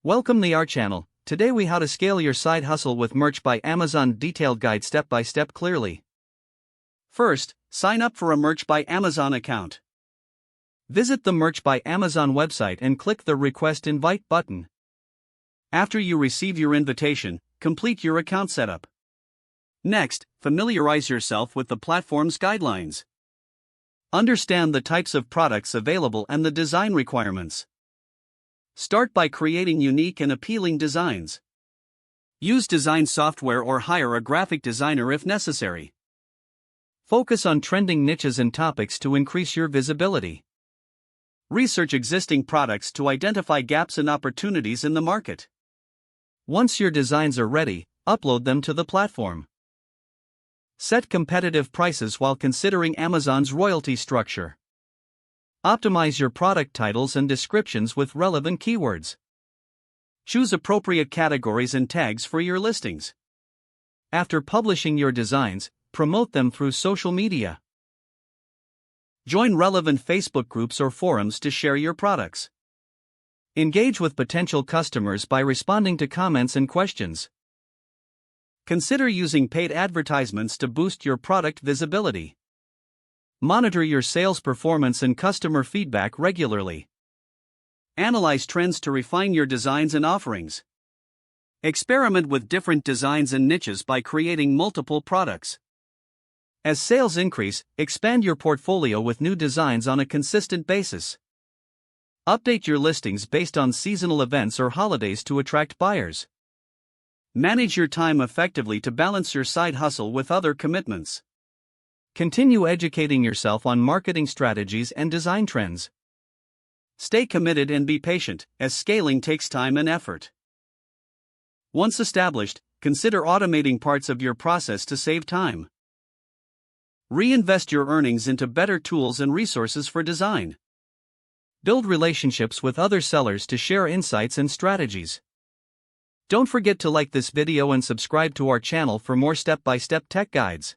Welcome to our channel. Today we how to scale your side hustle with merch by Amazon detailed guide step by step clearly. First, sign up for a Merch by Amazon account. Visit the Merch by Amazon website and click the Request Invite button. After you receive your invitation, complete your account setup. Next, familiarize yourself with the platform's guidelines. Understand the types of products available and the design requirements. Start by creating unique and appealing designs. Use design software or hire a graphic designer if necessary. Focus on trending niches and topics to increase your visibility. Research existing products to identify gaps and opportunities in the market. Once your designs are ready, upload them to the platform. Set competitive prices while considering Amazon's royalty structure. Optimize your product titles and descriptions with relevant keywords. Choose appropriate categories and tags for your listings. After publishing your designs, promote them through social media. Join relevant Facebook groups or forums to share your products. Engage with potential customers by responding to comments and questions. Consider using paid advertisements to boost your product visibility. Monitor your sales performance and customer feedback regularly. Analyze trends to refine your designs and offerings. Experiment with different designs and niches by creating multiple products. As sales increase, expand your portfolio with new designs on a consistent basis. Update your listings based on seasonal events or holidays to attract buyers. Manage your time effectively to balance your side hustle with other commitments. Continue educating yourself on marketing strategies and design trends. Stay committed and be patient, as scaling takes time and effort. Once established, consider automating parts of your process to save time. Reinvest your earnings into better tools and resources for design. Build relationships with other sellers to share insights and strategies. Don't forget to like this video and subscribe to our channel for more step-by-step tech guides.